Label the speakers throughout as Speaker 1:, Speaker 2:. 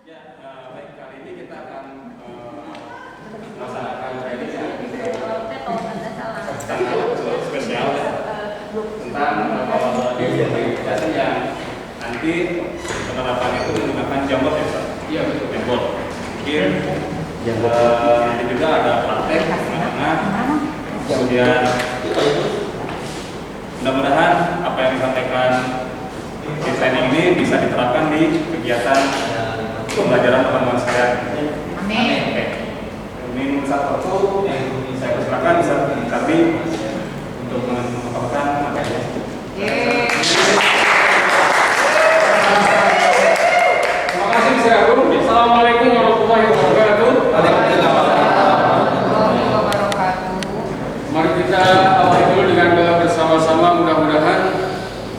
Speaker 1: Ya, baik, kali ini kita akan melaksanakan training yang spesial ya, tentang kolaborasi yang nanti penerapan itu menggunakan Jamboard ya, Pak? Iya, betul. Jamboard. Mungkin nanti juga ada praktek mana kemudian mudah-mudahan apa yang disampaikan di training ini bisa diterapkan di kegiatan pembelajaran teman-teman sekalian.
Speaker 2: Amin.
Speaker 1: Oke. Ini satu yang saya persilakan bisa kami untuk mengungkapkan materinya.
Speaker 3: Terima kasih Mas Agung. Assalamualaikum warahmatullahi wabarakatuh.
Speaker 2: Warahmatullahi wabarakatuh.
Speaker 3: Mari kita awali dulu dengan doa bersama-sama, mudah-mudahan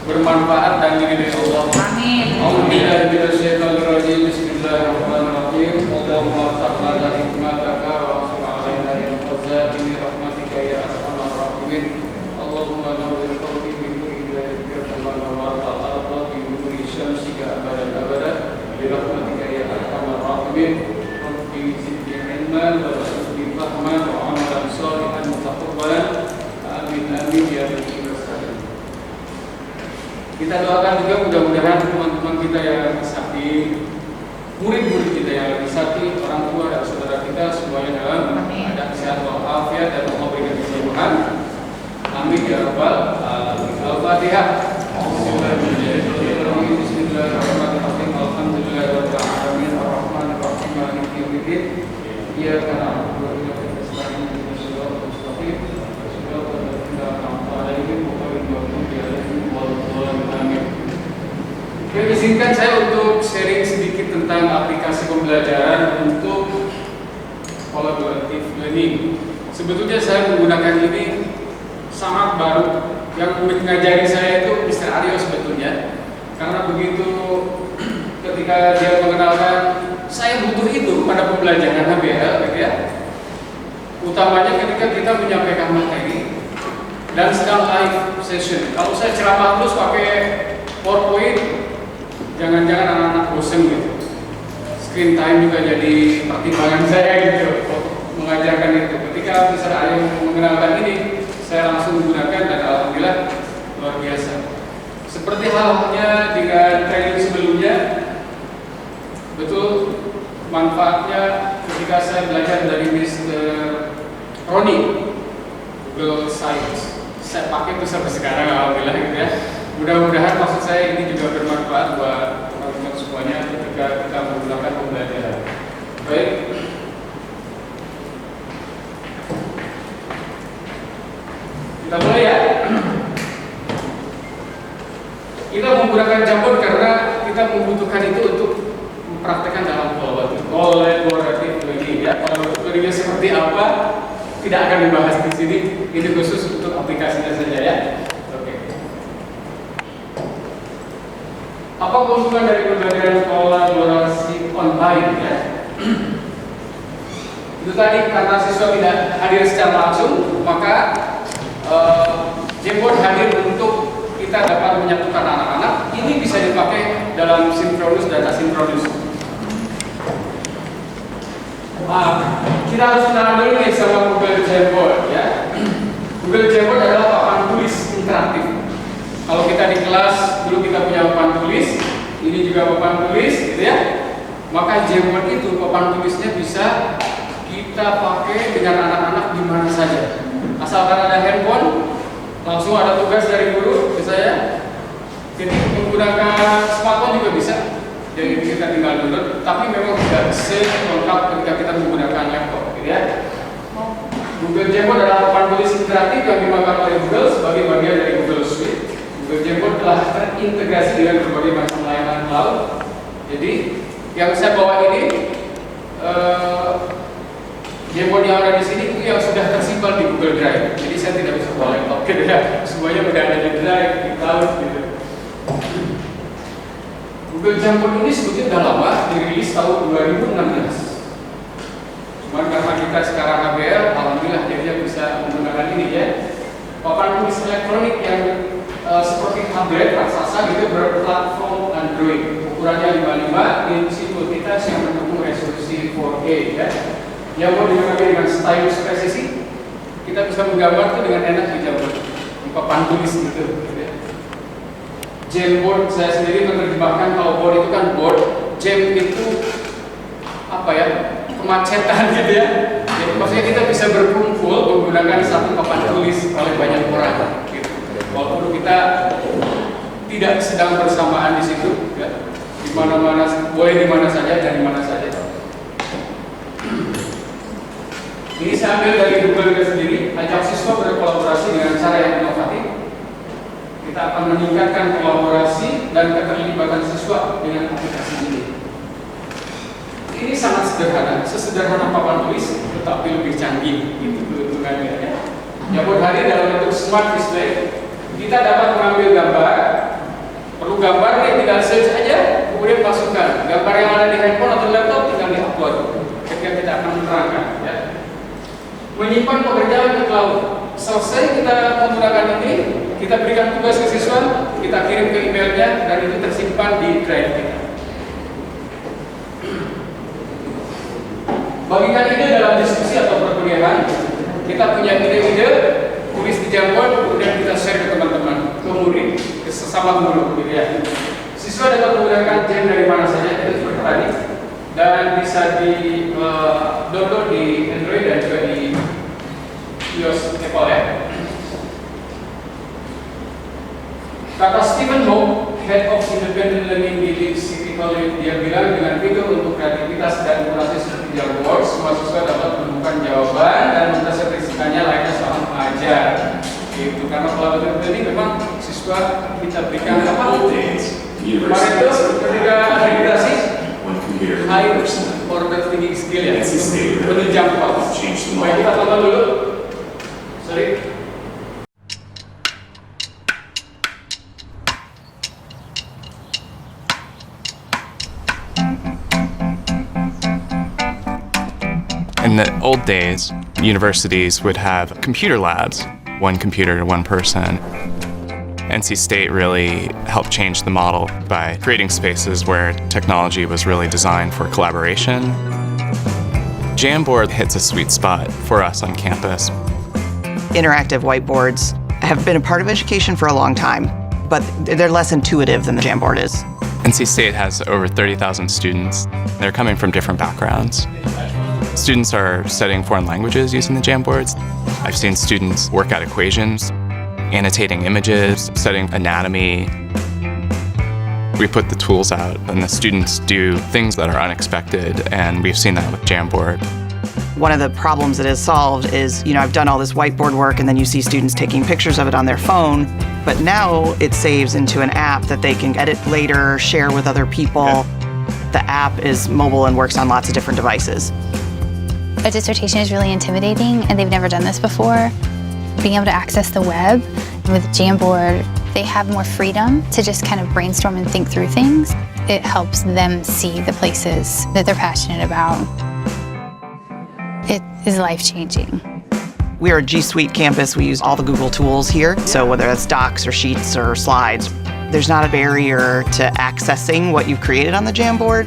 Speaker 3: bermanfaat dan diridhai Allah.
Speaker 2: Amin.
Speaker 3: A'udzubillahi minasyaitonirrajim. Bismillahirrahmanirrahim. Allahumma iftah lana hikmataka wa ansur 'alaina min khazaini rahmatika ya arhamar rahimin. Allahumma nawwir qalbi bi nuri hidayatika kama nawwarta al-ardha bi nuri syamsika abadan abadan bi rahmatika ya arhamar rahimin. Rabbi zidni ilman wa rzuqni fahman wa 'amalan shalihan mutaqabbalan. Amin amin ya rabbal alamin. Kita doakan juga mudah-mudahan teman-teman kita yang sakit, murid-murid kita yang lagi sakit, orang tua dan saudara kita semuanya dalam keadaan sehat walafiat dan Allah berikan kesembuhan. Amin ya rabbal alamin. Al-Fatihah. Bismillahirrahmanirrahim. Alhamdulillahirabbil alamin. Arrahmanirrahim. Maliki yaumiddin. Iyyaka na'budu wa iyyaka nasta'in. Ihdinas siratal mustaqim. Siratal ladzina an'amta 'alaihim ghairil maghdubi 'alaihim waladdallin. Amin. Oke, izinkan saya untuk sharing sedikit tentang aplikasi pembelajaran untuk collaborative learning. Sebetulnya saya menggunakan ini sangat baru. Yang mengajari saya itu Mr. Aryo sebetulnya. Karena begitu ketika dia mengenalkan, saya butuh itu pada pembelajaran HBL, gitu ya. Utamanya ketika kita menyampaikan materi dan sedang live session. Kalau saya ceramah terus pakai PowerPoint, jangan-jangan anak-anak bosen gitu. Screen time juga jadi pertimbangan saya gitu mengajarkan itu. Ketika Mr. Aryo mengenalkan ini, saya langsung menggunakan dan alhamdulillah luar biasa. Seperti halnya dengan training sebelumnya, betul manfaatnya ketika saya belajar dari Mr. Roni Google Sites. Saya pakai itu sampai sekarang alhamdulillah gitu ya. Mudah-mudahan maksud saya ini juga bermanfaat buat teman-teman semuanya ketika kita menggunakan pembelajaran. Baik. Kita mulai ya. Kita menggunakan Jamboard karena kita membutuhkan itu untuk mempraktekkan dalam collaborative learning ya. Collaborative learning seperti apa tidak akan dibahas di sini. Ini khusus untuk aplikasinya saja ya. Apa keuntungan dari pembelajaran kolaborasi online ya? Itu tadi karena siswa tidak hadir secara langsung, maka Jamboard hadir untuk kita dapat menyatukan anak-anak. Ini bisa dipakai dalam sinkronus dan asinkronus. Kita harus kenalan dulu nih sama Google Jamboard ya. Google Jamboard adalah papan tulis interaktif. Kalau kita di kelas dulu kita punya papan tulis, ini juga papan tulis, gitu ya. Maka Jamboard itu papan tulisnya bisa kita pakai dengan anak-anak di mana saja. Asalkan ada handphone, langsung ada tugas dari guru, misalnya. Jadi menggunakan smartphone juga bisa. Jadi kita tinggal download, tapi memang tidak selengkap ketika kita menggunakan laptop, gitu ya. Google Jamboard adalah papan tulis interaktif yang dimakan oleh Google sebagai bagian dari Google Suite. Google Jamboard telah terintegrasi dengan berbagai macam layanan cloud. Jadi yang saya bawa ini Jamboard yang ada di sini itu yang sudah tersimpan di Google Drive. Jadi saya tidak bisa bawa laptop gitu ya. Semuanya sudah ada di Drive, di cloud gitu. Google Jamboard ini sebetulnya sudah lama, dirilis tahun 2016. Cuman karena kita sekarang HBL, alhamdulillah jadinya bisa menggunakan ini ya. Papan tulis elektronik yang seperti tablet raksasa gitu berplatform Android, ukurannya 55 inci multitouch yang Oke, ya. Yang mau dilengkapi dengan stylus presisi, kita bisa menggambar tuh dengan enak di Jamboard, di papan tulis gitu. Ya. Jamboard saya sendiri menerjemahkan kalau board itu kan board, jam itu apa ya, kemacetan gitu ya. Jadi maksudnya kita bisa berkumpul menggunakan satu papan tulis oleh banyak orang. Gitu. Walaupun kita tidak sedang bersamaan di situ, ya. Di mana-mana, boleh di mana saja dan di mana saja. Ini saya ambil dari Google sendiri, ajak siswa berkolaborasi dengan cara yang inovatif. Kita akan meningkatkan kolaborasi dan keterlibatan siswa dengan aplikasi ini. Ini sangat sederhana, sesederhana papan tulis, tetapi lebih canggih gitu keuntungannya ya. Jamboard hari dalam bentuk smart display, kita dapat mengambil gambar. Perlu gambar nih, tinggal search aja, kemudian masukkan gambar yang ada di handphone atau laptop, tinggal di-upload. Ketika kita akan menerangkan ya. Menyimpan pekerjaan ke cloud. Selesai kita menggunakan ini, kita berikan tugas ke siswa, kita kirim ke emailnya, dan itu tersimpan di drive kita. Bagikan ide dalam diskusi atau perkuliahan. Kita punya ide-ide, tulis di Jamboard, kemudian kita share ke teman-teman, ke murid, ke sesama guru. Ya. Siswa dapat menggunakan jam dari mana saja, itu seperti tadi, dan bisa di download di Android dan juga di iOS Apple ya. Kata Stephen Hope, Head of Independent Learning di City College, dia bilang dengan fitur untuk kreativitas dan inovasi seperti Jamboard, semua siswa dapat menemukan jawaban dan menginterpretasikannya layaknya seorang pengajar. Gitu. Karena pelajaran ini memang siswa kita berikan kemarin itu ketika registrasi high order thinking skill ya, menunjang pas. Baik, kita tonton dulu. Sorry.
Speaker 4: In the old days, universities would have computer labs, one computer to one person. NC State really helped change the model by creating spaces where technology was really designed for collaboration. Jamboard hits a sweet spot for us on campus.
Speaker 5: Interactive whiteboards have been a part of education for a long time, but they're less intuitive than the Jamboard is.
Speaker 4: NC State has over 30,000 students. They're coming from different backgrounds. Students are studying foreign languages using the Jamboards. I've seen students work out equations, annotating images, studying anatomy. We put the tools out and the students do things that are unexpected, and we've seen that with Jamboard.
Speaker 5: One of the problems it has solved is, I've done all this whiteboard work and then you see students taking pictures of it on their phone, but now it saves into an app that they can edit later, share with other people. Yeah. The app is mobile and works on lots of different devices.
Speaker 6: A dissertation is really intimidating and they've never done this before. Being able to access the web with Jamboard, they have more freedom to just kind of brainstorm and think through things. It helps them see the places that they're passionate about. It is life-changing.
Speaker 5: We are a G Suite campus. We use all the Google tools here. So whether that's docs or sheets or slides, there's not a barrier to accessing what you've created on the Jamboard.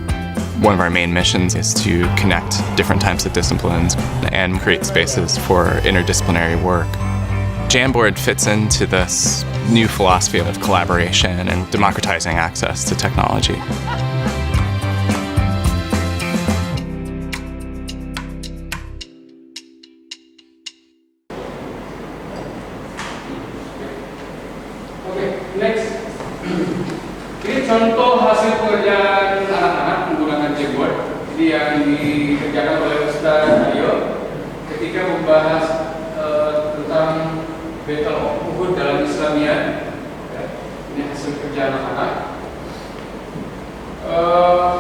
Speaker 4: One of our main missions is to connect different types of disciplines and create spaces for interdisciplinary work. Jamboard fits into this new philosophy of collaboration and democratizing access to technology.
Speaker 3: Oke, next. Ini contoh hasil pekerjaan anak-anak menggunakan Jamboard. Ini yang dikerjakan oleh Ustaz Aryo ketika membahas tentang Battle of Uhud dalam Islamiyah. Ya, ini hasil kerja anak-anak.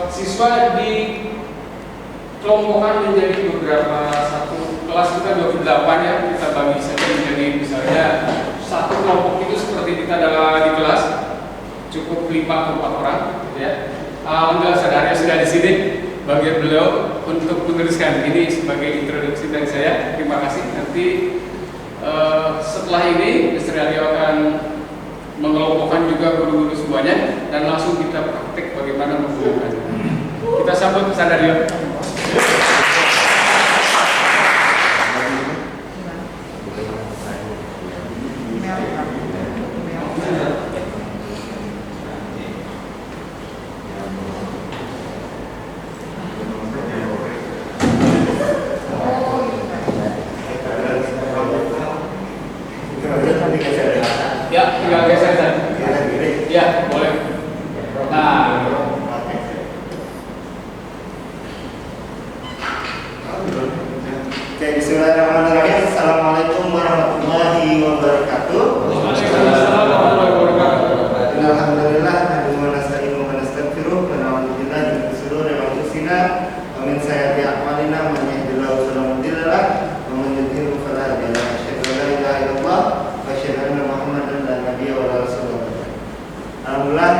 Speaker 3: Siswa dikelompokkan menjadi beberapa, satu kelas kita 28 ya, kita bagi saja menjadi misalnya satu kelompok itu seperti kita di kelas cukup 5 ke 4 orang, ya. Alhamdulillah Saudara sudah di sini bagi beliau untuk meneruskan ini sebagai introduksi dari saya. Terima kasih. Nanti setelah ini Mr. Aryo akan mengelompokkan juga guru-guru semuanya dan langsung kita praktek bagaimana menggunakannya. Kita sambut Mr. Aryo.
Speaker 7: anfusina wa min sayyiati a'malina man yahdihillahu fala mudilla lahu wa man yudlil fala hadiya lahu. Asyhadu an la ilaha illallah wa asyhadu anna Muhammadan la nabiyya wa la rasulullah. Alhamdulillah,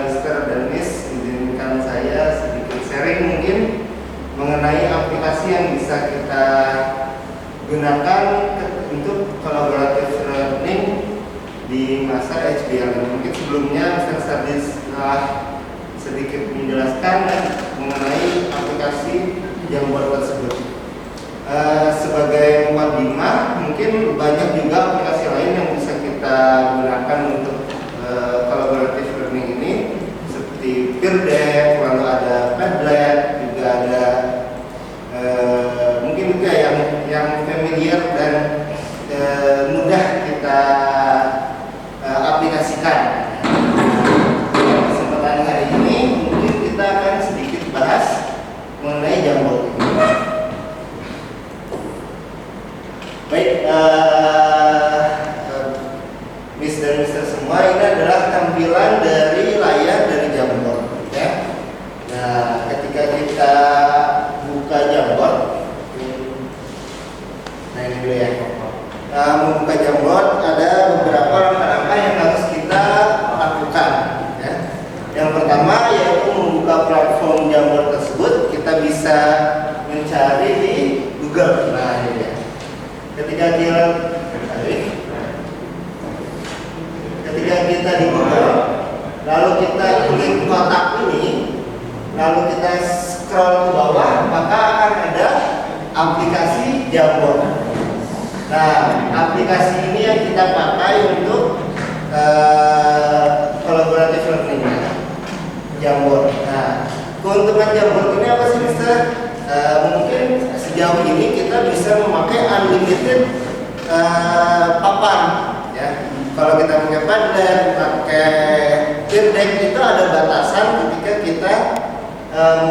Speaker 7: Mr. dan Miss, izinkan saya sedikit sharing mungkin mengenai aplikasi yang bisa kita gunakan untuk collaborative learning di masa HBL. Mungkin sebelumnya Mr. Sadis sedikit menjelaskan mengenai aplikasi Jamboard tersebut. Sebagai mukadimah, mungkin banyak juga aplikasi lain yang bisa kita gunakan untuk collaborative learning ini, seperti Peerdeck, lalu ada Padlet, juga ada mungkin juga yang familiar dan mudah kita aplikasikan. Kesempatan hari ini mungkin kita akan sedikit bahas mengenai Jamboard. Baik, Miss dan Mister semua, ini adalah tampilan dari layar dari Jamboard, ya. Nah, ketika kita buka Jamboard, nah ini dulu ya. Membuka Jamboard ada beberapa langkah-langkah yang harus kita lakukan, ya. Yang pertama yaitu membuka platform Jamboard tersebut. Kita bisa mencari di Google. Nah, ini ya. Ketika kita di Google, lalu kita klik kotak ini, lalu kita scroll ke bawah, maka akan ada aplikasi Jamboard. Nah, aplikasi ini yang kita pakai untuk collaborative learning Jamboard. Nah, keuntungan Jamboard ini apa sih, Mister? Mungkin sejauh ini kita bisa memakai unlimited papan, ya. Kalau kita pakai Padlet, pakai Peerdeck, itu ada batasan ketika kita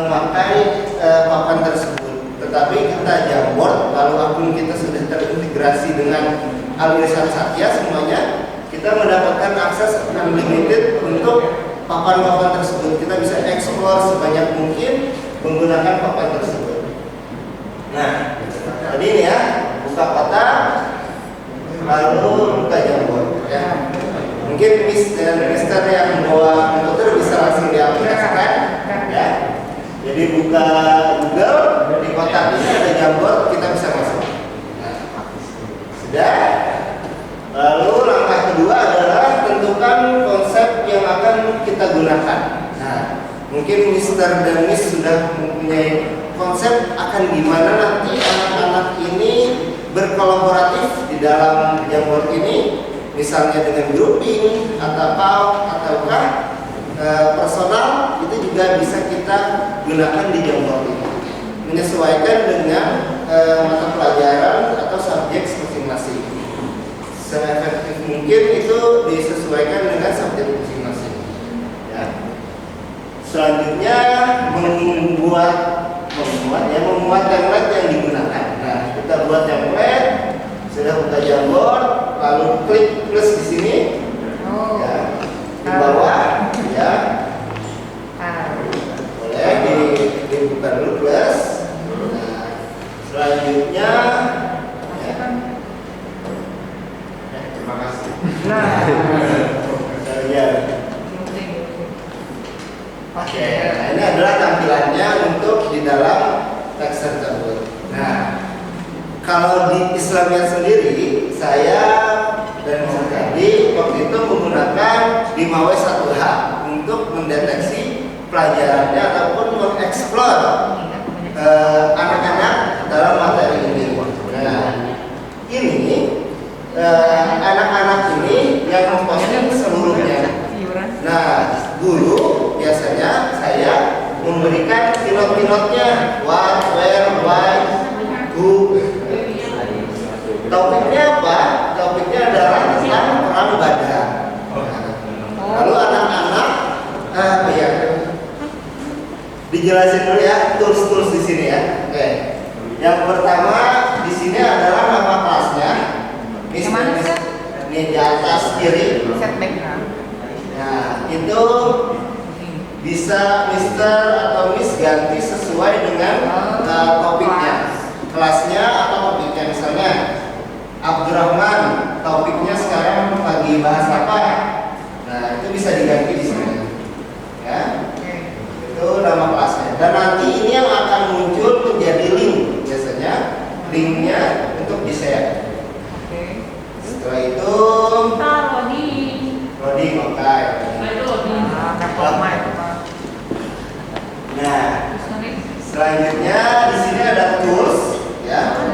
Speaker 7: memakai papan tersebut. Tetapi kita Jamboard, lalu akun kita sudah terintegrasi dengan Alirisan Satya semuanya, kita mendapatkan akses unlimited untuk papan-papan tersebut. Kita bisa explore sebanyak mungkin menggunakan papan tersebut. Nah, tadi ini ya, buka kotak, lalu buka Jamboard, ya. Mungkin Miss dan Mister yang bawa komputer bisa langsung diaplikasikan, ya. Jadi buka Google, di kotak ini ada Jamboard, kita bisa masuk. Nah, sudah. Lalu langkah kedua adalah tentukan konsep yang akan kita gunakan. Nah, mungkin Mister dan Miss sudah mempunyai konsep akan gimana nanti anak-anak ini berkolaboratif di dalam Jamboard ini, misalnya dengan grouping ataukah personal, itu juga bisa kita gunakan di Jamboard ini, menyesuaikan dengan mata pelajaran atau subjek masing-masing. Seefektif mungkin itu disesuaikan dengan subjek masing-masing, ya. Selanjutnya membuat template yang digunakan. Nah, kita buat template, sudah buka Jamboard, lalu klik plus di sini, ya, di bawah, ya. Boleh dibuka dulu plus. Nah, selanjutnya, terima kasih. Ya. Oke, nah ini adalah tampilannya untuk di dalam teks tersebut. Nah, kalau di Islamiyah sendiri, saya dan Mas Adi waktu itu menggunakan 5W1H untuk mendeteksi pelajarannya ataupun mengeksplor anak-anak dalam materi ini. Nah, ini anak-anak ini yang memposting seluruhnya. Nah, guru biasanya saya memberikan pilot-pilotnya, what, where, why, who. Topiknya apa? Topiknya adalah tentang perang Badar. Lalu anak-anak, ya, dijelasin dulu ya, tools-tools di sini ya. Oke. Yang pertama di sini adalah nama kelasnya.
Speaker 2: Yang mana sih?
Speaker 7: Ini di atas kiri.
Speaker 2: Set background.
Speaker 7: Nah, itu bisa Mister atau Miss ganti sesuai dengan topiknya, kelasnya atau topiknya. Misalnya Abdurrahman, topiknya sekarang lagi bahas apa? Nah, itu bisa diganti di sini. Ya, itu nama kelasnya. Dan nanti ini yang akan muncul menjadi link, biasanya linknya untuk di-share. Setelah itu loading, oke. Nah, selanjutnya di sini ada tools, ya.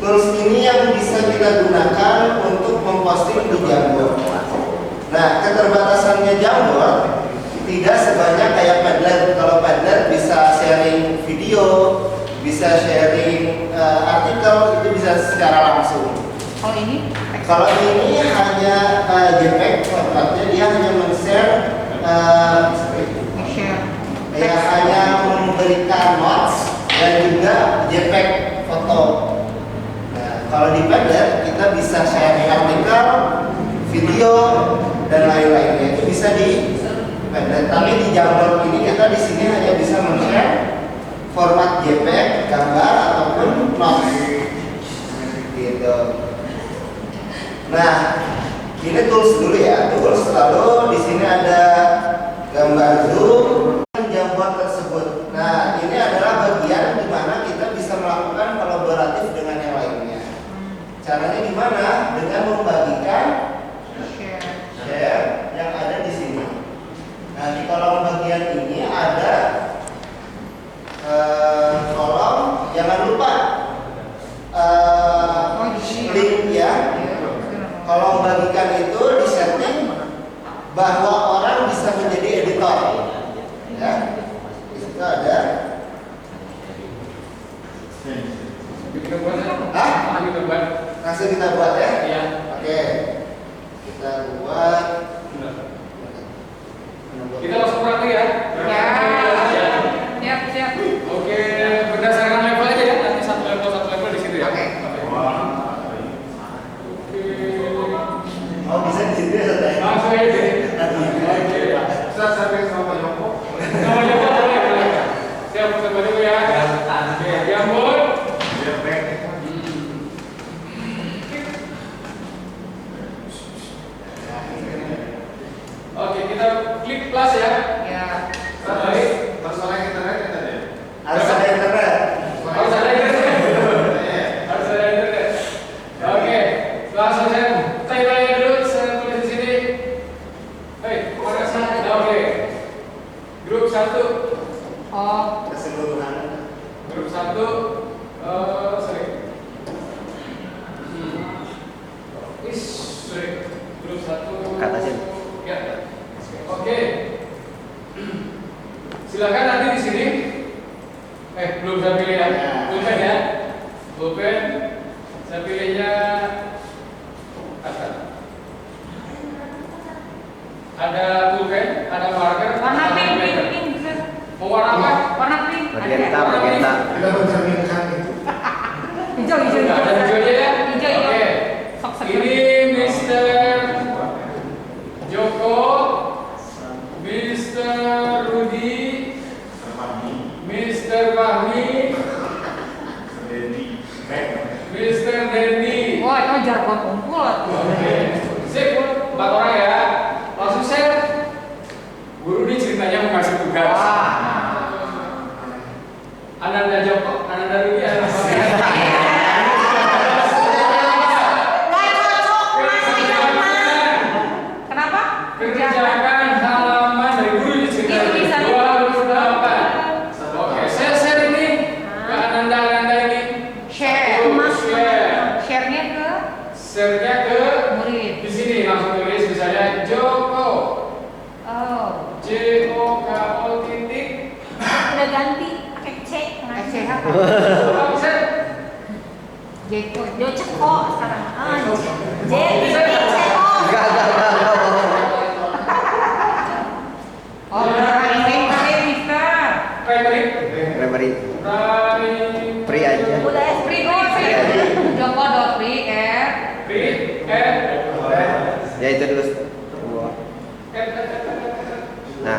Speaker 7: Tools ini yang bisa kita gunakan untuk memposting di Jamboard. Nah, keterbatasannya Jamboard tidak sebanyak kayak Padlet. Kalau Padlet bisa sharing video, bisa sharing artikel, itu bisa secara langsung. Kalau ini hanya JPEG, formatnya dia hanya men-share, ya hanya memberikan notes dan juga JPEG foto. Nah, kalau di Padlet kita bisa share artikel, video dan lain-lainnya, itu bisa di Padlet. Tapi di Jamboard ini kita di sini hanya bisa men-share format JPEG, gambar ataupun notes. Gitu. Nah, ini tools dulu ya, tools. Lalu di sini ada gambar zoom Jamboard tersebut. Nah, ini adalah bagian di mana kita bisa melakukan kolaboratif dengan yang lainnya. Caranya gimana? Dengan membagikan share yang ada di sini. Nah, di kolom bagian ini ada kolom, jangan lupa link ya. Kolom bagikan itu disetting bahwa orang bisa menjadi editor. Ya, di situ ada. Langsung kita buat ya.
Speaker 3: Iya.
Speaker 7: Oke, kita buat.
Speaker 3: Kita langsung praktek ya.
Speaker 2: Siap.
Speaker 3: Oke, berdasarkan level aja ya. Nanti satu level di situ ya.
Speaker 2: Oke.
Speaker 7: Oh, bisa di situ ya, Teh?
Speaker 3: Langsung aja deh. Oke.
Speaker 7: Saya sampai sama Yoko.
Speaker 3: Nama Joko boleh. Siap, coba dulu ya. Oke, Jamboard. Oke, kita klik plus ya. Baik.
Speaker 7: Harus ada internet.
Speaker 3: Harus ada internet. Harus ada internet. Oke, langsung saya tanya dulu. Saya tulis di sini. Mana sih? Oke. Grup 1.
Speaker 7: Keseluruhan.
Speaker 3: Grup 1. Sorry. Sorry. Grup 1.
Speaker 7: Kata sih.
Speaker 3: Ya. Oke. Silakan nanti di sini. Belum saya pilih ya. Pulpen ya. Pulpen. Saya pilihnya atas. Ada pulpen, ada marker,
Speaker 2: Warna
Speaker 3: ada
Speaker 2: pink.
Speaker 3: highlighter. Mau warna apa?
Speaker 2: Warna pink.
Speaker 7: Magenta. Kita mencerminkan itu.
Speaker 2: Hijau.
Speaker 3: Ada hijaunya ya.
Speaker 2: Hijau.
Speaker 3: Oke.
Speaker 2: Sok.
Speaker 3: Ini Mr. Joko, Mr. Rudi, Mr. Fahmi, Mr. Denny.
Speaker 2: Wah, itu jargon kumpul.
Speaker 3: Oke. Sip, 4 orang ya. Langsung share. Guru ini ceritanya mau kasih tugas. Ananda Joko, Ananda Rudi, Ananda Fahmi.
Speaker 2: Kenapa?
Speaker 3: Kerjakan halaman dari guru ini ceritanya 28. Oke, saya share ini ke Ananda ini.
Speaker 2: Share.
Speaker 3: Share-nya ke
Speaker 2: Murid.
Speaker 3: di sini langsung tulis misalnya Joko. JOKO titik.
Speaker 8: Udah ganti pakai C.
Speaker 2: SCH.
Speaker 3: Apa bisa?
Speaker 8: Jeko. Joko sekarang. J
Speaker 3: Bisa
Speaker 8: titik Ceko.
Speaker 2: Oh, ini Mister.
Speaker 3: Primary.
Speaker 7: Pri aja.
Speaker 8: Udah
Speaker 2: Pri. Joko.pri.
Speaker 7: Ya itu dulu. Nah,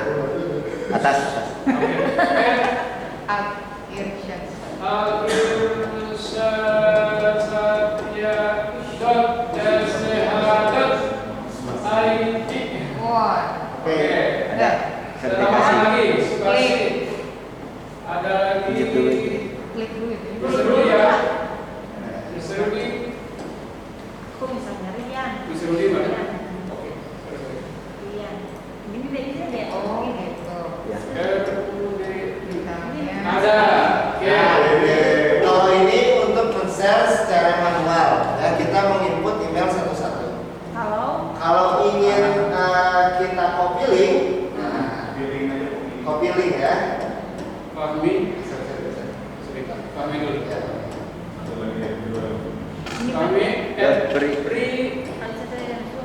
Speaker 3: lagi.
Speaker 2: Klik dulu itu.
Speaker 3: Bisa dulu ya. Bisa dulu.
Speaker 8: Kok bisa nyari Rian?
Speaker 3: Bisa dulu mana?
Speaker 8: Rian.
Speaker 3: Oke.
Speaker 8: Rian. Ini dia.
Speaker 2: Oh,
Speaker 8: Ini.
Speaker 2: gitu.
Speaker 3: Ada.
Speaker 7: Ya, kalau ini untuk men-share secara manual, ya, kita menginput email satu-satu. Kalau ingin kita copy link, copy link ya.
Speaker 3: Fahmi. Sebentar. Fahmi dulu. Fahmi. Pri.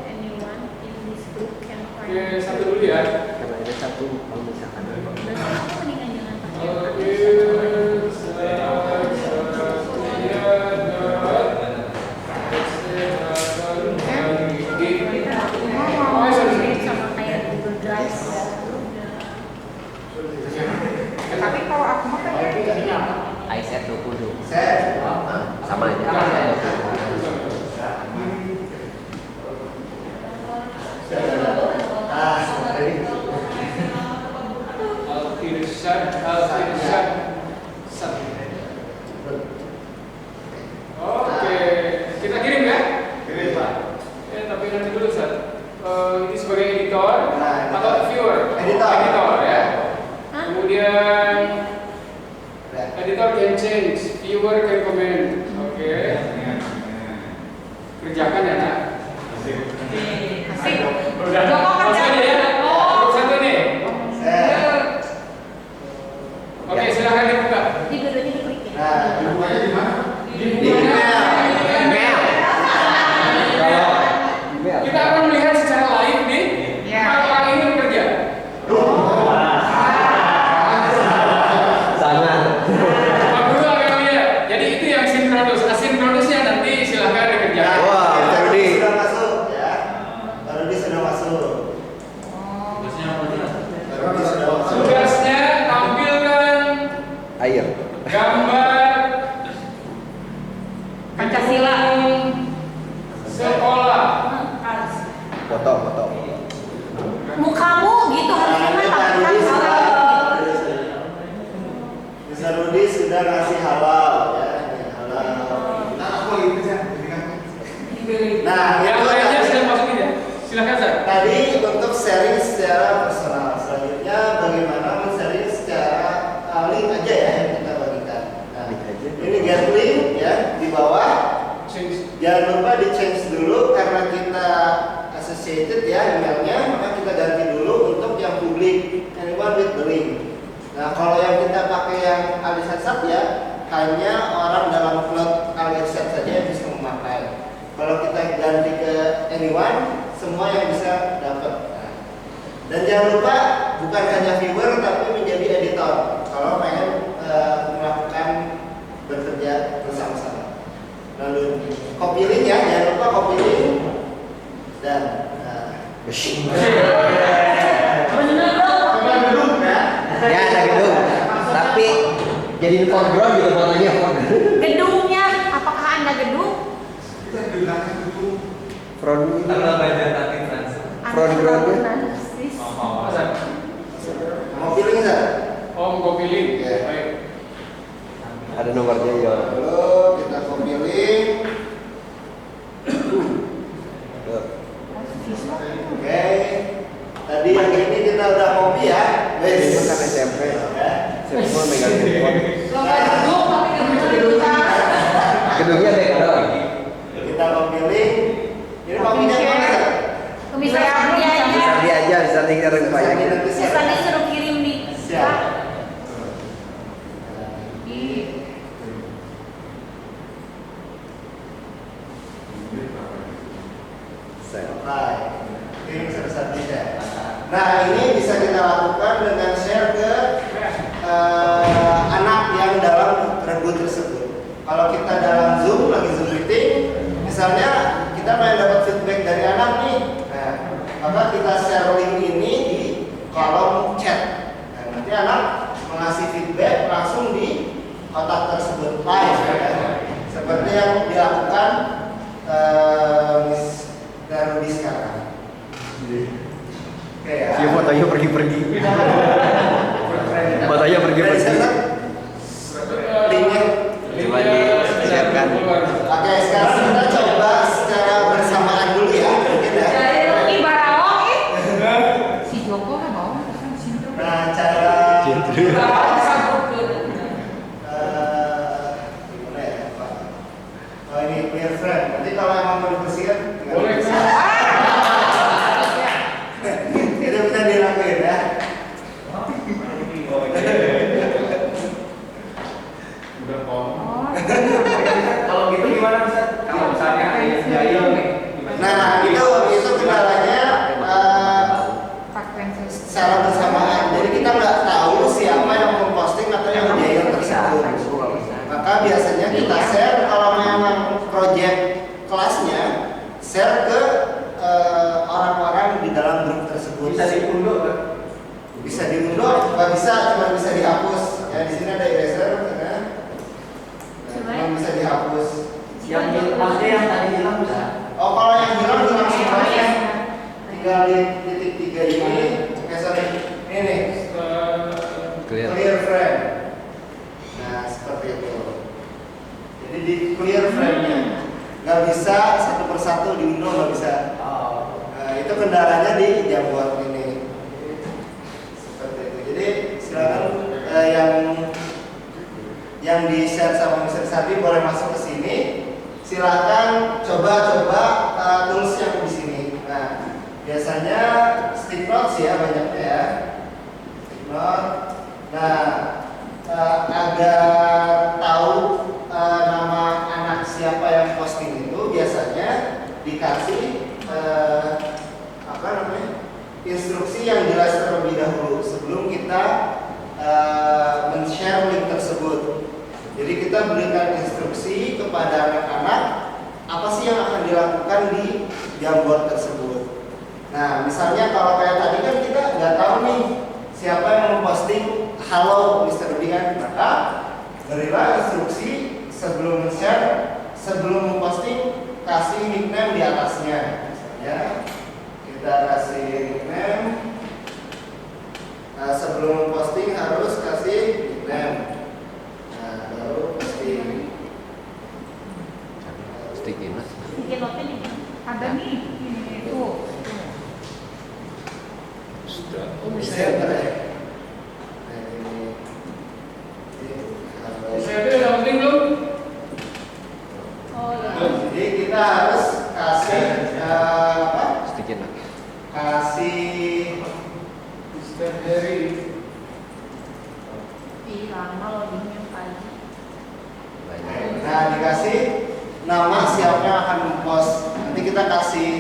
Speaker 8: Anyone in this group can find.
Speaker 3: Oke, satu dulu ya.
Speaker 9: Karena ada satu kalau misalkan
Speaker 8: Aku mendingan jangan pakai.
Speaker 3: Oke,
Speaker 8: Sama kayak Google Drive.
Speaker 2: Tapi kalau aku mah kan
Speaker 9: iSet 20
Speaker 7: Set.
Speaker 9: sama aja.
Speaker 3: Al-Irsyad. Oke, kita kirim ya?
Speaker 7: Kirim, Pak.
Speaker 3: Tapi nanti dulu, Ustaz. Ini sebagai editor atau viewer?
Speaker 7: Editor.
Speaker 3: Ya. Kemudian editor can change, viewer can comment. Oke. Kerjakan ya, Nak.
Speaker 2: asik.
Speaker 3: Udah.
Speaker 2: Joko
Speaker 3: Langsung aja ya. Satu nih.
Speaker 7: Set.
Speaker 3: Oke, silakan dibuka.
Speaker 8: Di dua-duanya diklik ya.
Speaker 7: Nah, dibukanya di mana? Di email.
Speaker 9: Email. Kalau email.
Speaker 3: Kita akan melihat secara live nih.
Speaker 2: Ya.
Speaker 3: Orang ini bekerja.
Speaker 9: Sangat.
Speaker 3: Dulu agak lihat. Jadi itu yang sinkronus. Asinkronusnya nanti silahkan dikerjakan.
Speaker 9: Wah, Pak Rudi.
Speaker 7: Sudah masuk ya. Pak Rudi sudah masuk. Pak Rudi sudah masuk.
Speaker 3: Tugasnya tampilkan
Speaker 9: Air.
Speaker 3: gambar
Speaker 2: Pancasila.
Speaker 3: sekolah.
Speaker 9: Foto.
Speaker 8: Mukamu gitu harusnya
Speaker 7: Nah,
Speaker 8: mah
Speaker 7: Pak
Speaker 8: pakai
Speaker 7: Rudi
Speaker 8: kamera.
Speaker 7: Mr. Rudi sudah ngasih halal ya. Halal. Nah,
Speaker 3: Yang
Speaker 7: itu
Speaker 3: lainnya
Speaker 7: tadi.
Speaker 3: sudah masukin ya. Silakan, Sir.
Speaker 7: Tadi untuk sharing secara personal. Selanjutnya bagaimana men-sharing secara link aja ya yang kita bagikan. Nah,
Speaker 9: Link aja.
Speaker 7: ini get link ya di bawah.
Speaker 3: Change.
Speaker 7: Jangan lupa di change dulu karena kita associated ya emailnya, maka kita ganti dulu untuk yang publik, anyone with the link. Nah, kalau yang kita pakai yang Alisat ya, hanya orang dalam cloud Alisat saja yang bisa memakai. Kalau kita ganti ke anyone, semua yang bisa dapat. Nah, dan jangan lupa bukan hanya viewer tapi menjadi editor. Kalau pengen melakukan bekerja bersama-sama. Lalu copy link ya, jangan lupa copy link dan gedung ya.
Speaker 9: Ya ada gedung. Tapi jadi foreground gitu fotonya.
Speaker 8: Gedungnya, apakah Anda gedung?
Speaker 9: Front ini. Front groundnya.
Speaker 7: Mau pilih nggak?
Speaker 3: Om copy link.
Speaker 7: Ya.
Speaker 3: Baik.
Speaker 9: Ada nomornya ya.
Speaker 7: Lalu kita copy link. Oke. Tadi yang ini kita udah copy ya.
Speaker 9: Ini kan SMP.
Speaker 7: Ya.
Speaker 9: Semua megang handphone.
Speaker 2: Gedung tapi gedung kita.
Speaker 9: Gedungnya background.
Speaker 7: Kita copy link. Ini copy-nya mana? Sir?
Speaker 8: Bisa dia aja.
Speaker 9: Bisa dia aja, bisa tinggal
Speaker 7: Nanti
Speaker 9: bayangin.
Speaker 8: Bisa disuruh kirim di.
Speaker 7: Siap. Baik. Ini satu-satu ya. Nah, ini bisa kita lakukan dengan share ke anak yang dalam regu tersebut. Kalau kita dalam Zoom, lagi Zoom meeting, misalnya kita pengen dapat feedback dari anak nih, nah, maka kita share link ini di kolom chat. Nah, nanti anak mengasih feedback langsung di kotak tersebut live, ya. Seperti yang dilakukan Rudi sekarang. Oke ya.
Speaker 9: Si fotonya pergi-pergi. Fotonya pergi-pergi.
Speaker 7: biasanya kita share kalau memang project kelasnya share ke orang-orang di dalam grup tersebut.
Speaker 9: Bisa diunduh kan?
Speaker 7: Bisa diunduh, nggak bisa, cuma bisa dihapus. Ya di sini ada eraser, ya. Cuma bisa dihapus.
Speaker 9: Maksudnya yang tadi hilang bisa?
Speaker 7: Oh, kalau yang hilang semuanya. Tinggal di titik 3 ini, ini clear frame. Nah seperti itu. Jadi di clear frame-nya nggak bisa satu persatu diunduh, nggak bisa. Nah, itu kendalanya di Jamboard ini. Seperti itu. Jadi silakan yang di share sama Mr. Sadi boleh masuk ke sini. Silakan coba-coba tools yang di sini. Nah, biasanya stick notes ya banyaknya ya. Stick note. Nah, agar tahu nama anak siapa yang posting itu biasanya dikasih instruksi yang jelas terlebih dahulu sebelum kita men-share link tersebut. Jadi kita berikan instruksi kepada anak-anak apa sih yang akan dilakukan di Jamboard tersebut. Nah, misalnya kalau kayak tadi kan kita nggak tahu nih siapa yang memposting halo Mr. B kan, maka berilah instruksi sebelum share, sebelum memposting kasih nickname di atasnya. Misalnya kita kasih nickname. Nah, sebelum memposting harus kasih nickname. Nah, baru posting.
Speaker 9: Sticky note.
Speaker 8: Sticky note ini
Speaker 2: Ada nih, ini tuh.
Speaker 7: Bisa ya?
Speaker 3: Bisa ada yang penting belum?
Speaker 8: oh ya
Speaker 7: Jadi kita harus kasih
Speaker 9: Sticky note.
Speaker 7: kasih
Speaker 3: Step dari
Speaker 8: lama loadingnya pagi.
Speaker 7: nah dikasih nama siapa yang akan mempost. Nanti kita kasih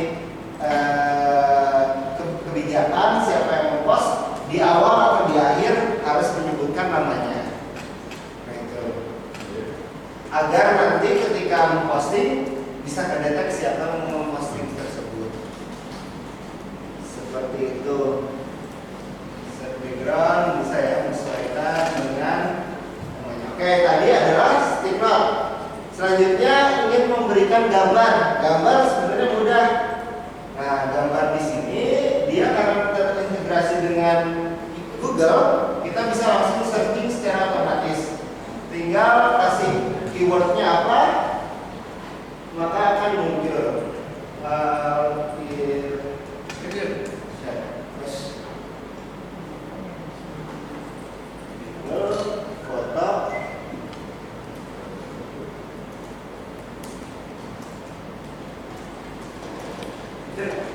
Speaker 7: kebijakan siapa yang mempost di awal atau di akhir harus menyebutkan namanya. Nah, itu. Agar nanti ketika memposting bisa kedeteksi siapa yang memposting tersebut. Seperti itu. Set background bisa ya menyesuaikan dengan namanya. Oke, tadi adalah stick note. Selanjutnya ingin memberikan gambar. Gambar sebenarnya mudah. Nah, gambar di sini dia karena terintegrasi dengan Google, kita bisa langsung searching secara otomatis. Tinggal kasih keywordnya apa, maka akan muncul. Foto.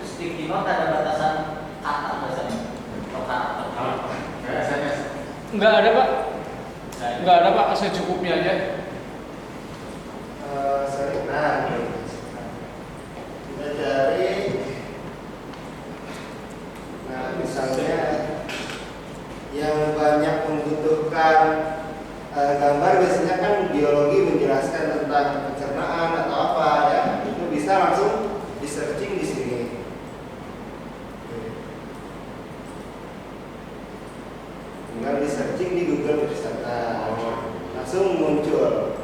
Speaker 9: Sticky note ada batasan kata biasanya atau karakter.
Speaker 3: Enggak ada Pak. Enggak ada Pak, secukupnya aja.
Speaker 7: Nah, kita cari. Nah, misalnya yang banyak membutuhkan gambar biasanya kan biologi menjelaskan tentang pencernaan atau apa ya, itu bisa langsung di searching di sini. Tinggal di searching di Google bisa langsung muncul.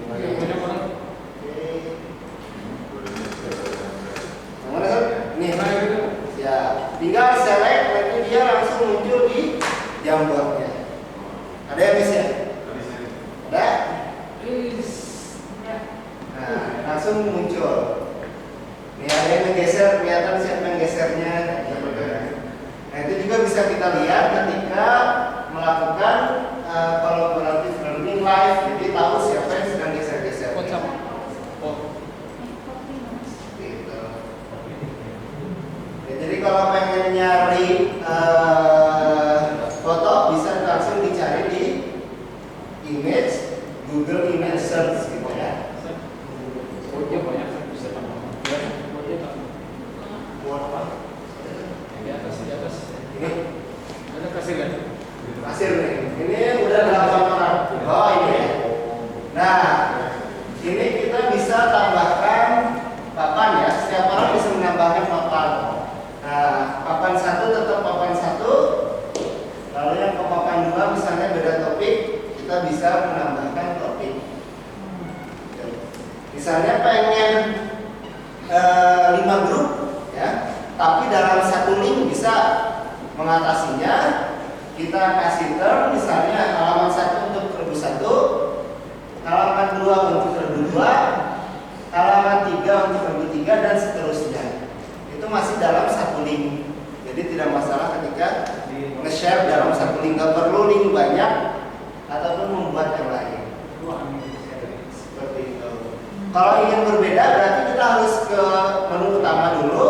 Speaker 3: Banyak orang.
Speaker 7: Mana Sob? Nih,
Speaker 3: Nah, gitu.
Speaker 7: ya, tinggal select nanti dia langsung muncul di Jamboardnya. Ada yang bisa? Ada? Nah, langsung muncul. Nih ada yang menggeser, kelihatan siapa yang gesernya. Nah itu juga bisa kita lihat ketika melakukan collaborative learning live. Jadi tahu siapa yang sedang geser-geser.
Speaker 3: WhatsApp. Oh.
Speaker 7: Gitu. Ya, jadi kalau pengen nyari foto bisa langsung dicari di image, Google Image Search gitu ya.
Speaker 3: Wordnya banyak kan bisa tambah. Wordnya tambah.
Speaker 7: Word apa?
Speaker 3: Di atas.
Speaker 7: Ini
Speaker 3: Ada kasih lihat.
Speaker 7: hasil nih. Ini udah 8 kita bisa menambahkan topik. Misalnya pengen 5 grup ya, tapi dalam satu link bisa mengatasinya. Kita kasih term misalnya halaman 1 untuk rebu 1, halaman 2 untuk rebu 2, halaman 3 untuk rebu 3, dan seterusnya. Itu masih dalam satu link. Jadi tidak masalah ketika nge-share dalam satu link, nggak perlu link banyak ataupun membuat yang lain. Seperti itu. Kalau ingin berbeda berarti kita harus ke menu utama dulu.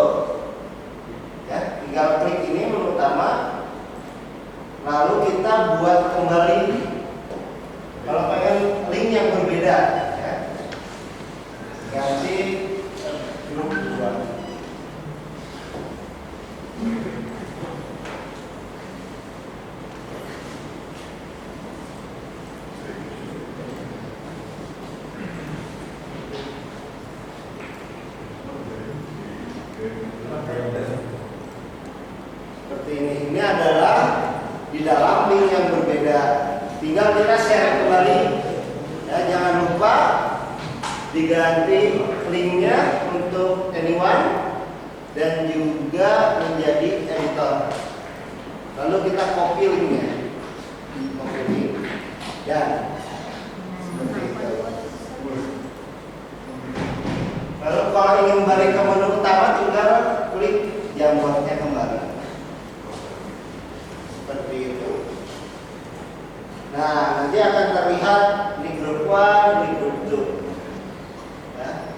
Speaker 7: Ya, tinggal klik ini menu utama. Lalu kita buat kembali. Kalau pengen link yang berbeda, ya, ganti grup 2. Seperti ini. Ini adalah di dalam link yang berbeda. Tinggal kita share kembali. Ya, jangan lupa diganti linknya untuk anyone dan juga menjadi editor. Lalu kita copy linknya. Copy link. Dan seperti itu. Lalu kalau ingin balik ke menu utama, tinggal klik jambornya kembali. Seperti itu. Nah, nanti akan terlihat di grup 1, di grup 2. Ya.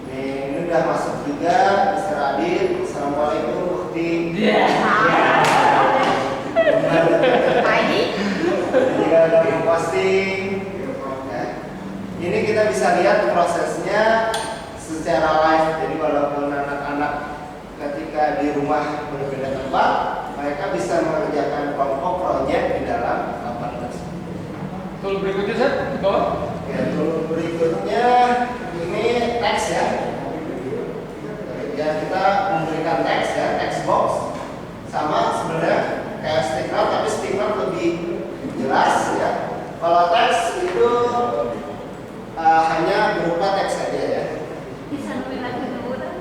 Speaker 7: Ini udah masuk juga, Mr. Adit. Assalamualaikum, Bukti. Jika ada posting, ya. Ini kita bisa lihat prosesnya secara live. Jadi walaupun anak-anak ketika di rumah berbeda tempat, mereka bisa mengerjakan kelompok proyek di dalam lapangan tersebut.
Speaker 3: Tool berikutnya Seth, di bawah.
Speaker 7: Ya, tool berikutnya ini teks ya. Ya, kita memberikan teks ya, text box. Sama sebenarnya kayak stiker, tapi stiker lebih jelas ya. Kalau teks itu hanya berupa teks saja ya.
Speaker 8: Bisa nulis lagi dulu kan?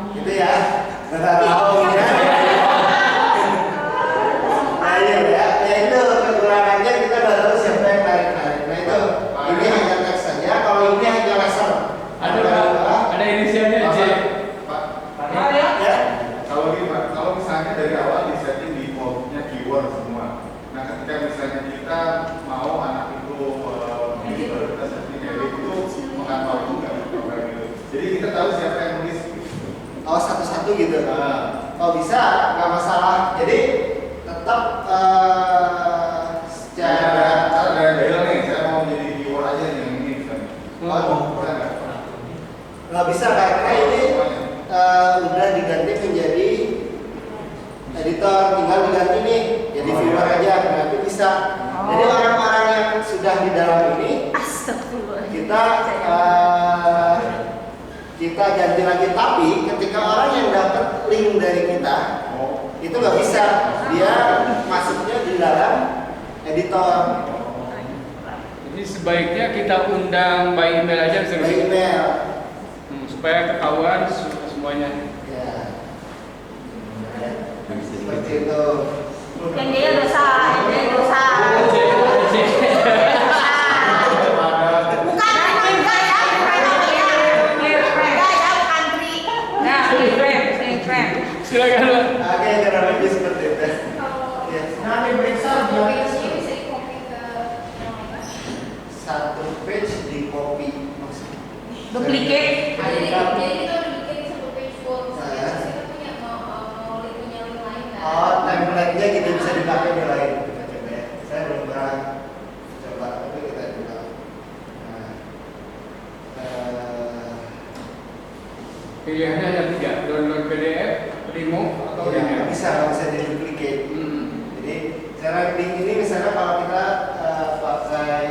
Speaker 7: Gitu ya, nggak tahu ya. Nah iya ya, ya itu kekurangannya kita nggak tahu siapa yang narik. Nah itu, ini hanya teks saja. Kalau ini hanya laser.
Speaker 3: Ada inisialnya J.
Speaker 10: Pak,
Speaker 7: Ya.
Speaker 10: kalau misalnya dari awal disetting di defaultnya keyword semua. Nah, ketika misalnya kita mau anak itu kita setting edit itu menghafal juga program itu. Jadi kita tahu siapa yang nulis.
Speaker 7: Oh satu-satu gitu. Oh bisa, nggak masalah. Jadi tetap secara
Speaker 10: Ada nih, saya mau jadi keyword aja yang ini misalnya. Boleh nggak?
Speaker 7: nggak bisa karena ini udah diganti menjadi editor, tinggal diganti nih jadi viewer aja. Berarti bisa. Jadi orang-orang yang sudah di dalam ini
Speaker 8: Astagfirullah.
Speaker 7: kita ganti lagi, tapi ketika orang yang dapat link dari kita itu nggak bisa, dia masuknya di dalam editor.
Speaker 3: Jadi sebaiknya kita undang by email aja
Speaker 7: By email.
Speaker 3: supaya ketahuan semuanya.
Speaker 7: Ya. Seperti itu.
Speaker 8: Yang dia dosa, dia dosa. Bukan enggak ya, bukan tri.
Speaker 2: Nah, ini frame.
Speaker 3: Silakan Pak.
Speaker 7: Oke, kurang lebih seperti itu. Ya.
Speaker 8: Bisa di-copy ke yang lain.
Speaker 7: Satu page di copy maksudnya.
Speaker 2: Duplicate.
Speaker 8: Jadi kita udah bikin satu page full.
Speaker 7: Nah.
Speaker 8: Terus kita punya punya link lain kan.
Speaker 7: Oh, template-nya gitu bisa dipakai di lain. Kita coba ya. Saya belum pernah coba, tapi kita coba. Nah,
Speaker 3: Pilihannya ada 3, download PDF, remove atau
Speaker 7: ya,
Speaker 3: email.
Speaker 7: bisa nggak bisa di duplicate. Jadi cara link ini misalnya kalau kita pakai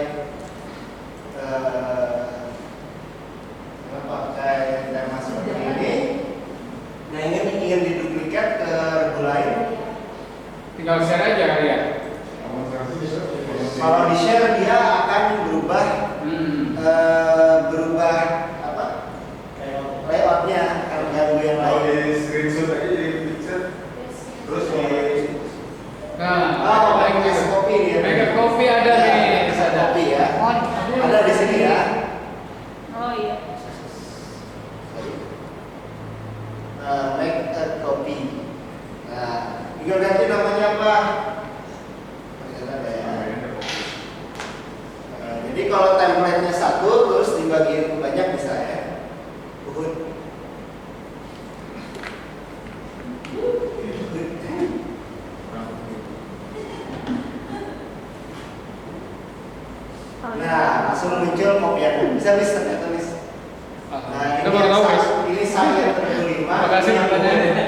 Speaker 3: tinggal share aja kali ya.
Speaker 7: Kalau di share dia akan berubah berubah apa? Layoutnya akan ganggu yang
Speaker 10: Kalau
Speaker 7: lain.
Speaker 10: di screenshot aja jadi picture, terus di
Speaker 3: Nah,
Speaker 7: baik copy dia.
Speaker 3: Mega Coffee ada nih,
Speaker 7: Bisa copy ya.
Speaker 2: Oh,
Speaker 7: Ada di sini ya.
Speaker 8: Oh iya.
Speaker 7: Make a copy. Nah, tinggal ganti namanya apa? Ada ya. Jadi kalau template-nya satu terus dibagiin banyak bisa ya. Uhud. Nah, langsung muncul kopiannya. Bisa ya tulis. Nah,
Speaker 3: Kita baru tahu guys.
Speaker 7: ini saya 25.
Speaker 3: Terima kasih
Speaker 7: ini
Speaker 3: pertanyaannya.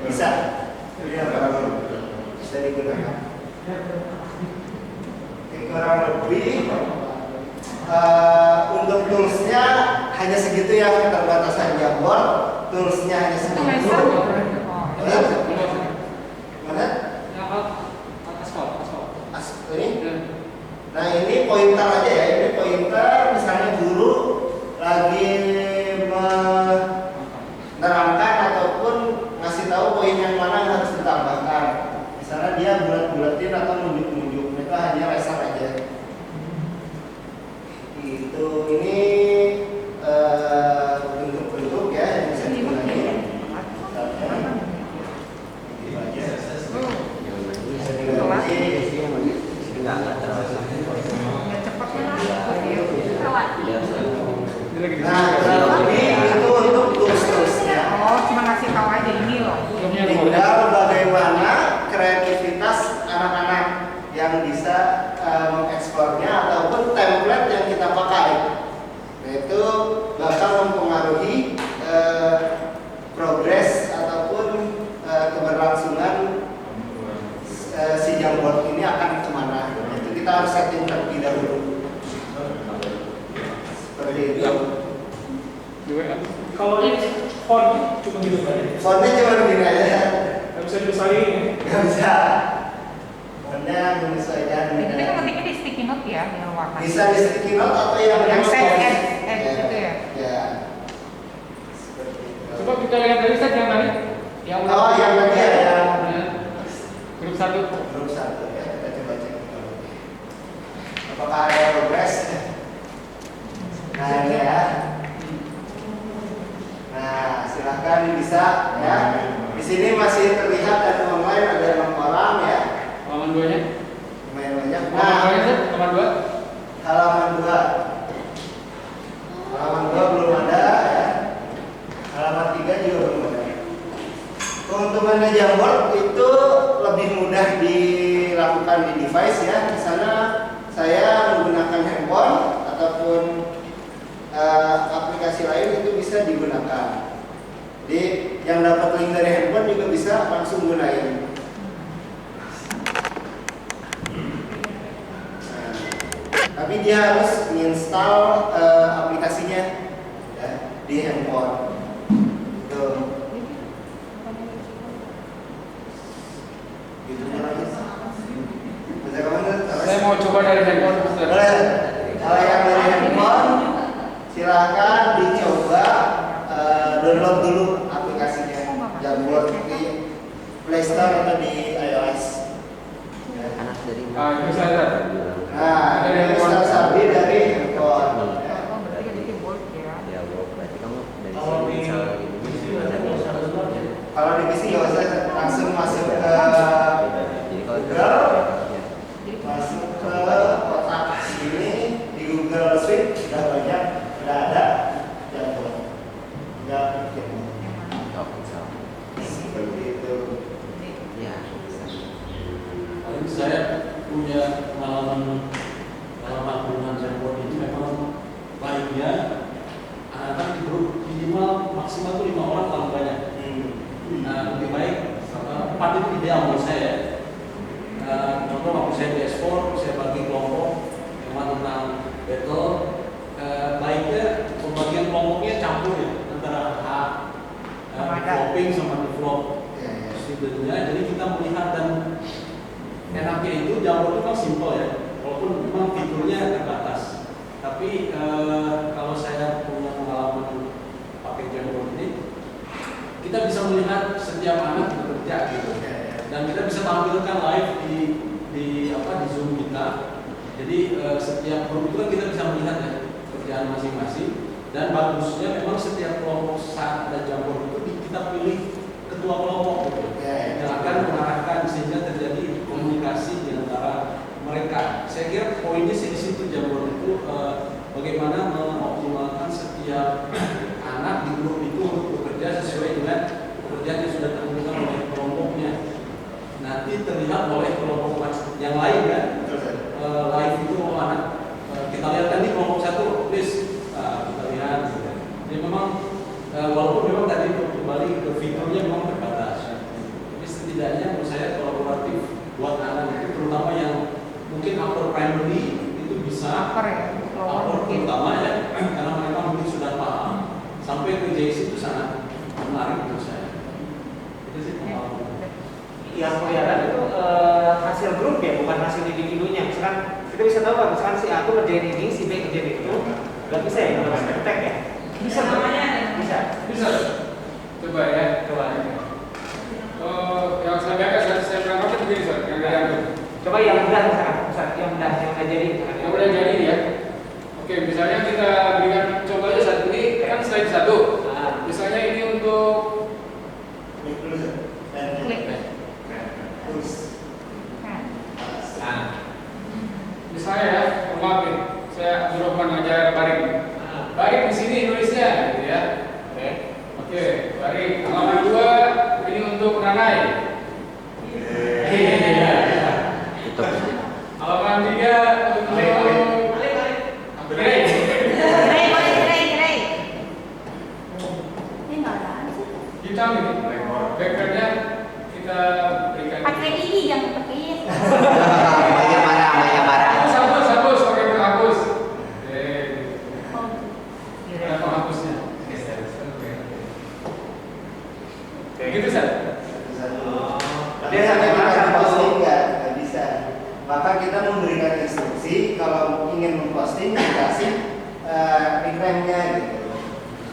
Speaker 7: Bisa. Bisa digunakan. Oke, kurang lebih untuk toolsnya hanya segitu ya, keterbatasan Jamboard. Toolsnya hanya segitu. Mana? Ini? Nah, ini pointer aja ya. Ini pointer, misalnya guru lagi menerangkan ataupun ngasih tahu poin yang mana yang harus ditambahkan. Misalnya dia bulat-bulatin atau nunjuk-nunjuk, mereka hanya laser aja. Itu ini bentuk-bentuk ya yang bisa digunakan. Nah, lebih itu untuk tools-toolsnya.
Speaker 2: Oh, cuma ngasih tahu aja ini loh.
Speaker 7: Tinggal bagaimana kreativitas anak-anak yang bisa mengeksplornya ataupun template yang kita pakai. Itu bakal mempengaruhi progres ataupun keberlangsungan si Jamboard ini akan kemana. Itu kita harus setting terlebih dahulu. Seperti itu.
Speaker 1: Kalau ini font cuma gitu aja.
Speaker 7: Fontnya cuma begini aja.
Speaker 1: Nggak bisa dibesarin.
Speaker 7: Nggak bisa. Fontnya menyesuaikan.
Speaker 2: Itu kan ketiknya di sticky note ya, yang warna.
Speaker 7: Bisa di sticky note atau yang
Speaker 2: gitu ya.
Speaker 7: Ya. Seperti itu.
Speaker 3: Coba kita lihat dari set yang tadi. Yang
Speaker 7: Oh, yang tadi ya, yang
Speaker 3: grup 1.
Speaker 7: grup 1 ya. Kita coba cek dulu. Apakah ada progres? Nah, ini ya. Nah, silahkan bisa ya. Di sini masih terlihat ada online ada 6 orang ya.
Speaker 3: Halaman 2-nya.
Speaker 7: Lumayan banyak.
Speaker 3: Halaman 2-nya, halaman 2.
Speaker 7: Halaman 2. Halaman 2 belum ada ya. Halaman 3 juga belum ada. Keuntungannya Jamboard itu lebih mudah dilakukan di device ya. Di sana saya menggunakan handphone ataupun aplikasi lain itu bisa digunakan. Jadi yang dapat link dari handphone juga bisa langsung gunain. Tapi dia harus menginstal aplikasinya ya, di handphone. Tuh. Gitu
Speaker 3: Saya mau coba dari handphone.
Speaker 7: boleh. Kalau yang dari handphone silakan dicoba download dulu aplikasinya Jamboard di Play Store atau di iOS.
Speaker 9: Anak dari
Speaker 3: Ah, itu saya.
Speaker 7: Nah, ini bisa sabi dari handphone.
Speaker 2: Oh, berarti jadi board ya.
Speaker 9: Ya, berarti kamu dari sini misal ini
Speaker 7: Kalau di PC nggak usah langsung masuk ke
Speaker 9: jadi kalau
Speaker 7: Google, masuk ke kotak sini di Google Suite sudah banyak, sudah ada Jamboard. Nggak bikin. Seperti itu.
Speaker 9: ya
Speaker 11: Paling saya punya pengalaman penggunaan Jamboard ini memang baiknya anak-anak di grup minimal maksimal itu 5 orang paling banyak. Nah, lebih baik 4 itu ideal menurut saya. Contoh waktu saya di ekspor, saya bagi kelompok yang tentang battle. Baiknya pembagian kelompoknya campur ya antara developing sama develop studentnya. Jadi kita melihat dan enaknya itu Jamboard itu kan simple ya, walaupun memang fiturnya terbatas. Tapi kalau saya punya pengalaman pakai Jamboard ini, kita bisa melihat setiap anak bekerja gitu, dan kita bisa tampilkan live di Zoom kita. Jadi setiap grup itu kan kita bisa melihat ya kerjaan masing-masing, dan bagusnya memang setiap kelompok saat ada Jamboard itu kita pilih ketua kelompok gitu, yang akan mengarahkan sehingga terjadi komunikasi di antara mereka. Saya kira poinnya sih di situ Jamboard itu bagaimana mengoptimalkan setiap anak di grup itu untuk bekerja sesuai dengan pekerjaan yang sudah ditentukan oleh kelompoknya. Nanti terlihat oleh kelompok yang lain kan, live itu anak kita lihat kan di kelompok satu, please kita lihat. Jadi memang walaupun memang tadi kembali ke fiturnya memang terbatas, tapi setidaknya menurut saya kolaboratif buat anak itu, terutama yang mungkin upper primary itu bisa upper terutama ya, karena mereka mungkin sudah paham, sampai ke JC itu sangat menarik menurut saya. Itu sih pengalaman.
Speaker 12: Yang kelihatan itu hasil grup ya, bukan hasil individunya. Misalkan kita bisa tahu kan, misalkan si A tuh ngerjain ini, si B ngerjain itu, nggak bisa ya, nggak bisa tag ya?
Speaker 2: Bisa namanya?
Speaker 12: Bisa.
Speaker 3: Coba ya. Yang saya baca, saya berangkat begini, Ustaz, yang ada.
Speaker 12: Coba yang mudah misalkan, yang udah jadi.
Speaker 3: Yang udah jadi ya. Oke, misalnya kita berikan coba aja saat ini kan slide 1. Misalnya ini untuk misalnya ya, maafin, saya Abdul Rahman ngajar barik. Barik di sini nulisnya, gitu ya. Oke, barik. Halaman 2 ini untuk Nanai. Halaman 3 untuk Grey.
Speaker 8: Ini nggak ada sih.
Speaker 3: Hitam ini. Backgroundnya kita berikan.
Speaker 8: Pakai ini jangan pakai ini.
Speaker 3: Sabus pakai penghapus. Ada penghapusnya. Gitu Sat.
Speaker 7: Dia sampai posting nggak bisa. Maka kita memberikan instruksi kalau ingin memposting dikasih reclaim-nya gitu.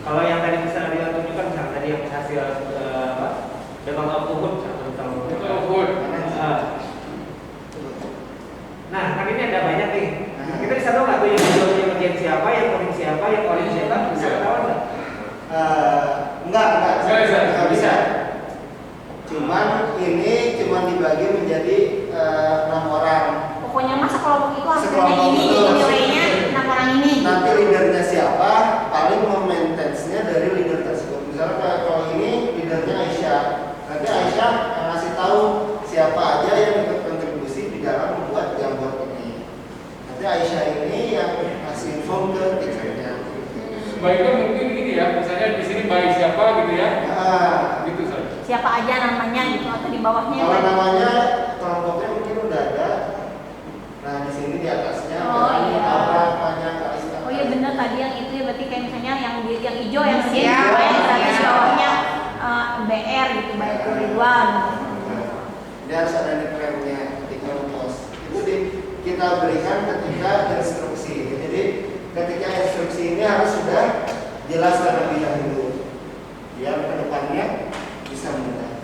Speaker 12: Kalau yang tadi misalnya dia tunjukkan, misalnya tadi yang hasil Demang Oktober, nah kan ini ada banyak nih. Kita bisa tahu nggak tuh yang ngerjain siapa, yang coding siapa, yang coding siapa, bisa tahu nggak?
Speaker 7: Enggak bisa. Cuman ini dibagi menjadi 6 orang.
Speaker 8: Pokoknya masa kelompok itu hasilnya ini, nilainya 6 orang ini.
Speaker 7: Nanti leadernya siapa, paling maintenance-nya dari leader tersebut. Misalnya kalau ini leadernya Aisyah, nanti Aisyah yang ngasih tahu siapa aja yang ikut kontribusi di dalam membuat Jamboard ini. Nanti Aisyah ini yang ngasih info ke teachernya.
Speaker 3: Sebaiknya mungkin ini ya, misalnya di sini baik siapa gitu ya. Gitu saja.
Speaker 8: Siapa aja namanya gitu atau di bawahnya?
Speaker 7: Kalau namanya kelompoknya mungkin udah ada. Nah di sini di atasnya.
Speaker 8: Oh iya benar tadi yang itu ya, berarti kayak misalnya yang hijau yang di bawahnya BR gitu, Baik Ridwan.
Speaker 7: Dia harus ada reclaim-nya ketika post. Itu kita berikan ketika instruksi. Jadi ketika instruksi ini harus sudah jelas terlebih dahulu, biar kedepannya bisa mudah.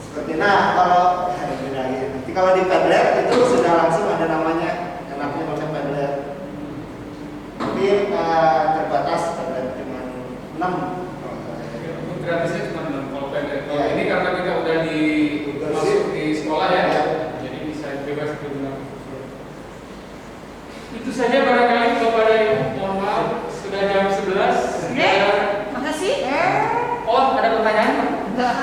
Speaker 7: Seperti kalau di Padlet itu sudah langsung ada namanya, enaknya pakai Padlet. Tapi terbatas Padlet cuma 6.
Speaker 3: Gratisnya cuma 6 kalau Padlet. Kalau ini karena kita udah masuk di sekolah ya, jadi bisa bebas digunakan. Itu saja barangkali kepada Ibu. Mohon maaf sudah jam 11.
Speaker 8: Makasih.
Speaker 3: Oh, ada pertanyaan?
Speaker 8: Enggak.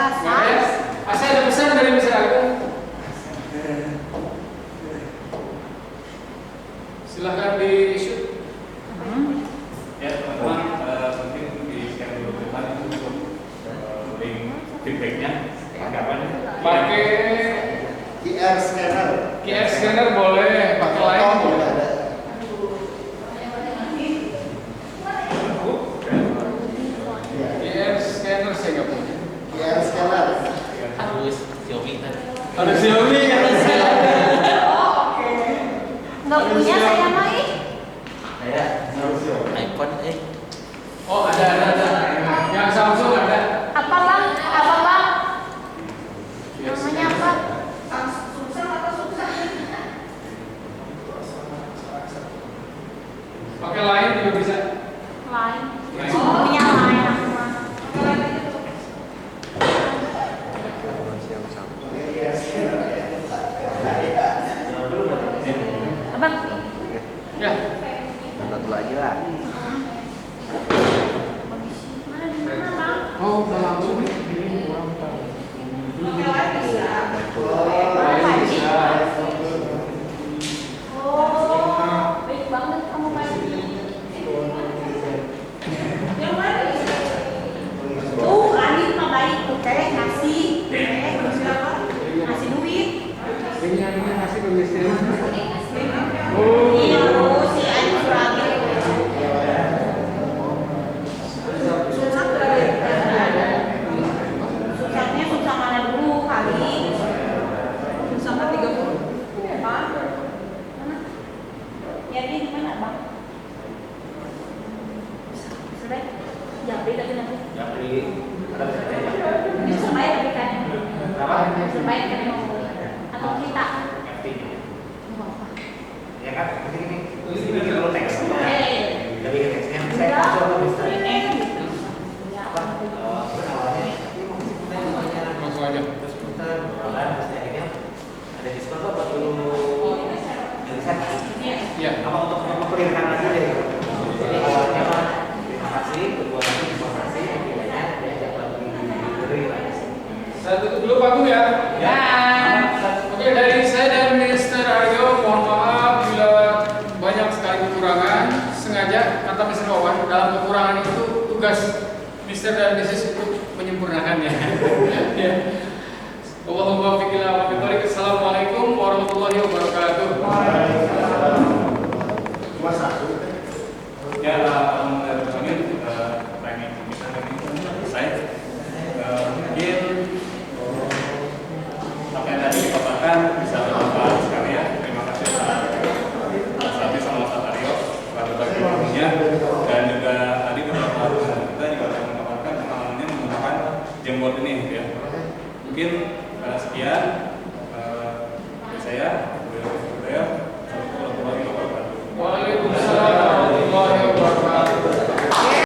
Speaker 3: Saya ada pesan dari Mr. Agung. Silahkan di shoot.
Speaker 1: Ya teman-teman, mungkin di scan dulu ke depan itu untuk link feedbacknya. Pakai apa nih?
Speaker 3: Pakai
Speaker 7: QR scanner.
Speaker 3: QR scanner boleh, pakai lain boleh. QR scanner saya nggak punya.
Speaker 7: QR scanner.
Speaker 11: Harus Xiaomi tadi.
Speaker 3: Ada Xiaomi kan? Oh, ada. Yang Samsung ada.
Speaker 8: Apa bang? Namanya apa?
Speaker 3: Pakai lain juga bisa.
Speaker 8: Lain. Punya lain aku mah. Abang.
Speaker 3: Ya.
Speaker 9: Satu lagi lah.
Speaker 8: Mana di mana bang?
Speaker 3: Oh, udah langsung.
Speaker 8: Oh, baik banget kamu pasti. Yang mana? Tuh, Adit mah baik tuh teh ngasih, ngasih duit.
Speaker 3: Ini ngasih ke istri.
Speaker 8: Iya, oh, si Adit Suragi. Susahnya susah mana dulu kali? Susah 30. Bang. Mana? Ya dia di mana, Bang? Sudah. Japri tadi nanti.
Speaker 12: Japri. Ada
Speaker 8: Bisa bayar tapi kan.
Speaker 12: Apa?
Speaker 8: Bisa bayar kan mau atau kita.
Speaker 12: Ya kan, ini bikin dulu teks. Udah bikin teksnya. Saya
Speaker 8: Udah.
Speaker 12: kasih waktu bisa.
Speaker 8: Ya.
Speaker 3: Langsung aja.
Speaker 12: Terus putar, terus akhirnya ada diskon kok buat dulu tulisan.
Speaker 3: Iya.
Speaker 12: Apa untuk mengklirkan lagi dari jadi awalnya mah terima kasih, kedua lagi informasi, ketiganya diajak lagi diberi.
Speaker 3: Saya tutup dulu Pak Guru ya.
Speaker 2: Ya.
Speaker 3: Oke, dari saya dan Mr. Aryo, mohon maaf bila banyak sekali kekurangan. Sengaja kata Mr. Wawan, dalam kekurangan itu tugas Mr. dan Mrs. untuk menyempurnakannya. Ya. Allahumma fiqillah wa biqarik. Assalamualaikum warahmatullahi wabarakatuh.
Speaker 10: Cuma satu.
Speaker 1: Ya, kami pengen misalnya ini saya mungkin apa yang tadi dipaparkan bisa bermanfaat sekali ya. Terima kasih atas Sati sama Mas Aryo berbagi ilmunya dan juga tadi beberapa kita juga memaparkan pengalamannya menggunakan Jamboard ini ya. Mungkin sekian.